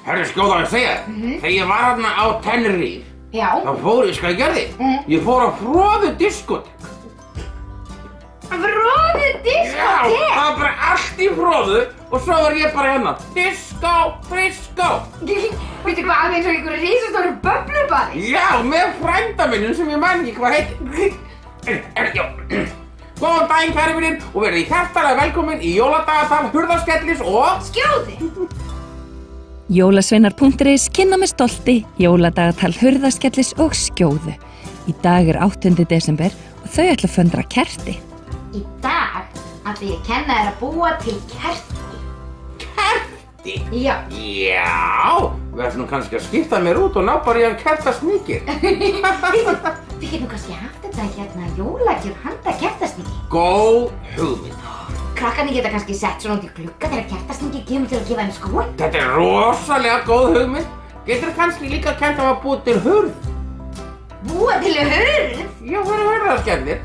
Herri, skjóða að segja, þegar ég var hérna á Tenerife, Já. þá fór ég, hvað ég gerði? Ég fór á froðu diskotek. Froðu diskotek? Já, það var bara allt í froðu og svo var ég bara hérna, disco, frisco. Veitu hvað, alveg eins og einhverju risastóru böblubari? Já, með frænda minnum sem ég man ekki hvað heitir. Já. Góðan daginn, kæri vinir, og verið hjartanlega velkomin í jóladagatal Hurðaskellis og Skjóði! Jólasveinar.is kynna með stolti jóladagatal Hurðaskellis og Skjóðu. Í dag er 8. desember og þau ætla að föndra kerti. Í dag ætla ég að kenna þér að búa til kerti. kerti. Já. Já, við ætlum kannski að skipta mér út og ná bara í hann kertasníkir. Við getum kannski haft þetta hérna jólagjöf handa kertasníki. Góð hugmynd. Krakkarnir geta kannski sett svona út í glugga þegar kertasníki kemur til að gefa þeim skóinn. Þetta er rosalega góð hugmynd. Getur kannski líka kennt að búa til hurð. Búa til hurð? Já, það eru hurðaskellir.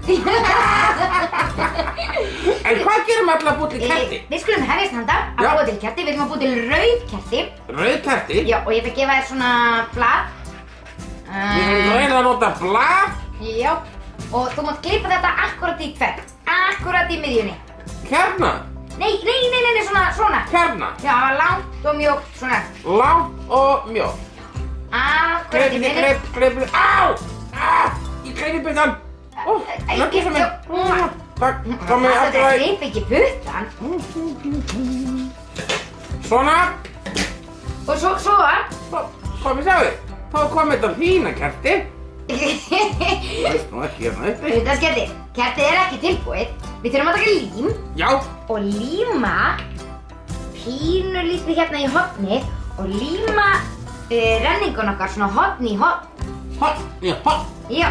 En hvað gerum allir að búa til kerti? Við skulum hefjast handa að búa til kerti. Við ætlum að búa til rauð kerti. Rauð kerti? Já, og ég ætla að gefa þér svona blað. Við þurfum að reyna að nota blað. Já, og þú mátt klippa þetta akkurat í tvennt. Akkurat í miðjunni. Hérna? Nei, svona. Hérna? Já, það var langt og mjótt, svona. Langt og mjótt. Akkurat í miðjunni. Greipið, á! Ég greipi puttan. Löggi sem er. Takk, komið Þetta allra í. greip ekki puttan. Svona. Og svo Komið sjáðu. Þá komið þetta fína kerti. Veist nú ekki hérna uppi. Hurðaskellir, kertið er ekki tilbúið. Við þurfum að taka lím Já. og líma pínu lítið hérna í hornið og líma renningun okkar svona horn í horn. Hopp, já, hopp. Já.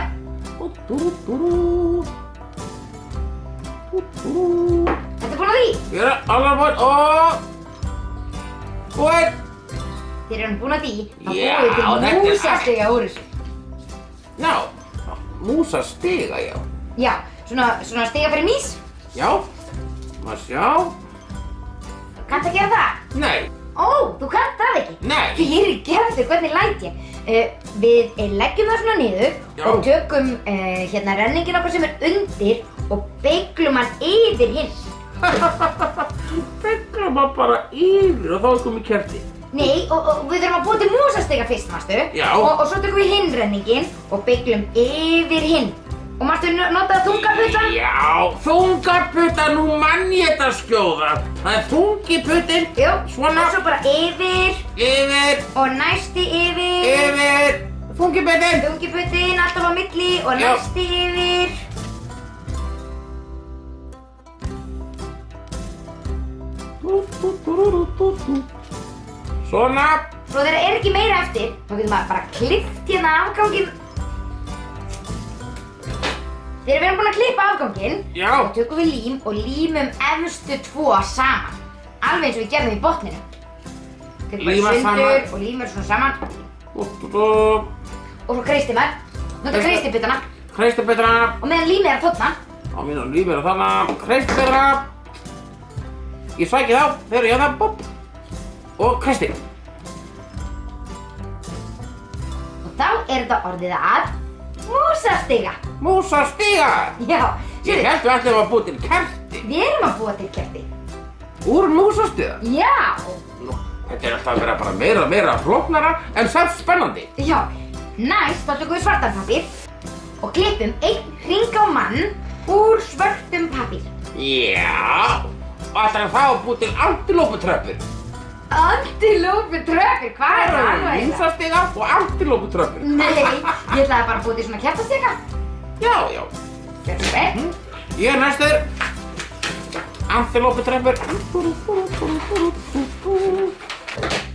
Þetta er búin að því. Ég er alveg búinn og... Búinn. Þeir eru búin að því, þá Já, búið þetta til er músastiga úr þessu. Já, músastiga, já. Já, svona stiga fyrir mýs. Já, maður sjá. Kanntu að gera það? Nei, Ó, þú kannt það ekki. nei. Fyrir gerðu, hvernig læt ég? Við leggjum það svona niður Já. og tökum hérna renningin okkar sem er undir og beiglum hann yfir hinn. Beglum maður bara yfir og þá er komið kerti. Nei, og við þurfum að búa til músastiga fyrst, mástu? Já. Og svo tökum við hinn renningin og beiglum yfir hinn. Og mástu nota þungaputtan? Já, þungaputtan, nú mann ég þetta Skjóða. Það er þungiputtin. Jú, Svona. og svo bara yfir Yfir, og næsti yfir. yfir, þungiputtin. Þungiputtin alltaf á milli og Já. næsti yfir. Svona. Svo þegar er ekki meira eftir, þá getur maður bara klippt hérna afganginn. Þegar við erum búin að klippa afganginn, Já. þá tökum við lím og límum efstu tvo saman. Alveg eins og við gerðum í botninum. Tökum bara Líma sundur saman. og límur svona saman. Og Og svo kreistir maður. Nota kreistiputana. kreistiputana. Og meðan límið er að þotna. Á mínu lífið og þannig. Kreistiputana. Ég sæki þá, þegar ég það, bopp. Og kreisti. Og þá er þetta orðið að músastiga. Músastiga. Já, Ég held við ætlum að búa til kerti. við erum að búa til kerti. Úr músastiga. Já. Nú, þetta er alltaf að vera bara meira flóknara en samt spennandi. Já, næst þá tökum við svartan pappír og klippum einn hring á mann úr svörtum pappír. Já. Og ætlar það að búa til antilóputröppur. Antilóputröppur, hvað er það nú eiginlega? Músastiga og antilóputröppur. Nei, ég ætlaði bara að búa til svona kertastiga. Já, já. Gjörðu svo vel. Ég er næstur. Antilóputröppur.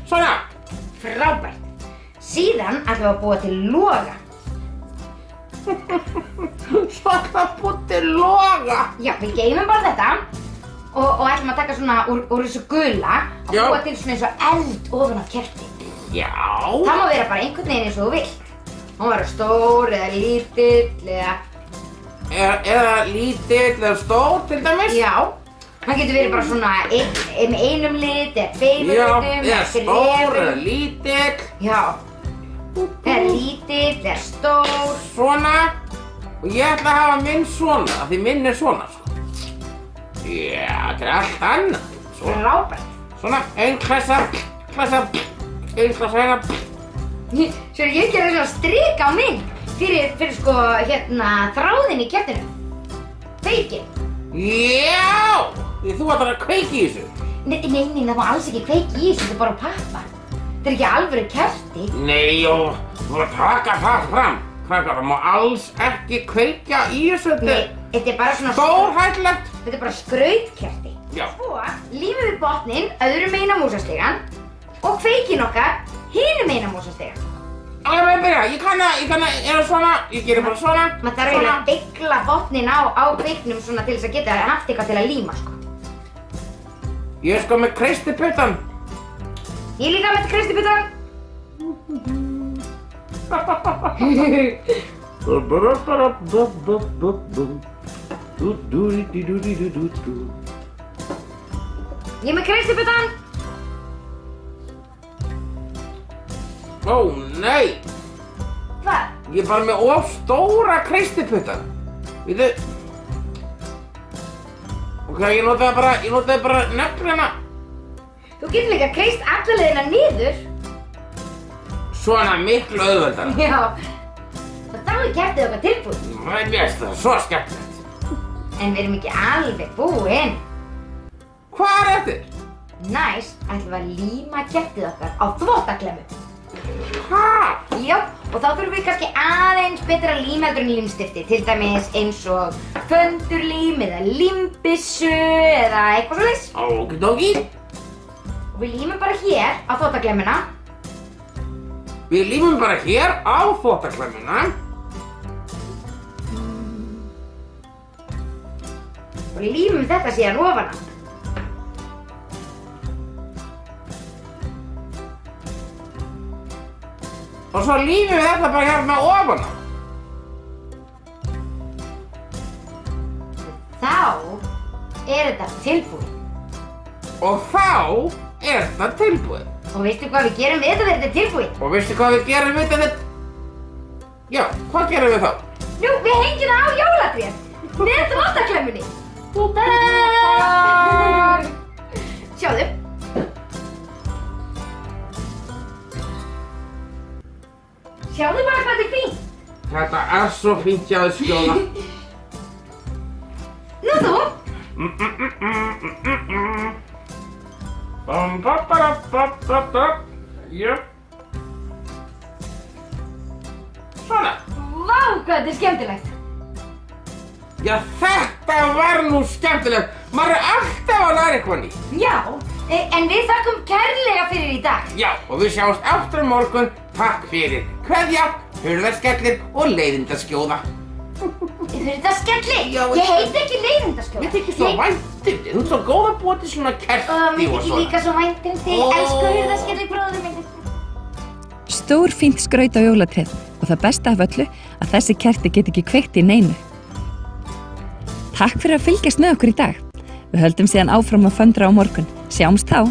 Svona. Frábært. Síðan ætlum við að búa til loga. Svona búa til loga. Já, við geymum bara þetta og ætlum að taka svona úr þessu gula og Já. búa til svona eins og eld ofan á kerti. Já. Það má vera bara einhvern veginn eins og þú vilt. Það má vera stór eða lítill eða... Eða lítill eða stór til dæmis. Já. Hann getur verið bara svona með einum lit, eða tveimur litum, eða stór, eða lítill. Já. Eða lítill, eða stór. Svona. Og ég ætla að hafa minn svona, af því minn svona, sko. Já, þetta allt annað. Frábært. Svona, ein klessa, ein klessa hérna. Svo ég gerði svona strik á minn fyrir sko, þráðinn í kertinu. Kveikinn. Já! Því þú ætlar að kveiki í þessu. Nei, það má alls ekki kveiki í þessu, þetta er bara pappa. Þetta er ekki alvöru kerti. Nei, og þú ætlar að taka það fram. Krakkar, það má alls ekki kveikja í þessu. Nei, þetta er bara svona stórhættulegt. Þetta er bara skrautkerti. Já. Svo límum við botninn öðrum megin á músastigann og kveikinn okkar hinum megin á músastigann. Ok, við byrja. Ég kann að svona, ég gerir bara svona. Maður þarf eiginlega að beygla botninn á kveiknum svona til þess að geta haft eitthvað til að líma, sko. Ég er sko með kreistiputtan. Ég líka með kreistiputtan. Ég er með kreistiputtan. Ó, nei. Hvað? Ég er bara með of stóra kreistiputtan. Víðu. Ok, ég notaði bara negluna. Þú getur líka kreist alla leiðina niður. Svona miklu auðveldara. Já. Og þá er kertið okkar tilbúið. Það er best, það er svo skemmtilegt. En við erum ekki alveg búin. Hvað er þetta? Næst ætlum við að líma kertið okkar á þvottaklemmu. Hæ? Já, og þá þurfum við kannski aðeins betra lím heldur en límstifti. Til dæmis eins og föndurlím eða límbissu eða eitthvað svoleiðis. Okidoki. Og við límum bara hér á þvottaklemmuna. Við límum bara hér á þvottaklemmuna. Og límum þetta síðan ofan á. Og svo límum við þetta bara hérna ofan á. Þá er þetta tilbúið. Og þá er þetta tilbúið. Og veistu hvað við gerum við þetta þegar þetta er tilbúið? Og veistu hvað við gerum við þetta? Já, hvað gerum við þá? Nú, við hengjum það á jólatréð með þvottaklemmunni. Tada! Sjáðu. Sjáðu bara hvað þetta er fínt. Þetta er svo fínt hjá þér, Skjóða. Nú þú. Jöp. Svona. Vá, hvað þetta er skemmtilegt. Já, þetta var nú skemmtilegt. Maður er alltaf að læra eitthvað nýtt. Já, en við þakkum kærlega fyrir í dag. Já, og við sjáumst aftur á morgun. Takk fyrir. Kveðja, Hurðaskellir og Leiðindaskjóða. Hurðaskellir? Já, ég heiti ekki Leiðindaskjóða. Mér þykir svo vænt um þig. Þú ert svo góð að búa til svona kerti og svona. Mér þykir líka svo vænt um þig, elsku Hurðaskellir bróðir minn. Stór fínt skraut á jólatréð og það besta af öllu að þessi kerti get ekki kveikt í neinu. Takk fyrir að fylgjast með okkur í dag. Við höldum síðan áfram að föndra á morgun. Sjáumst þá!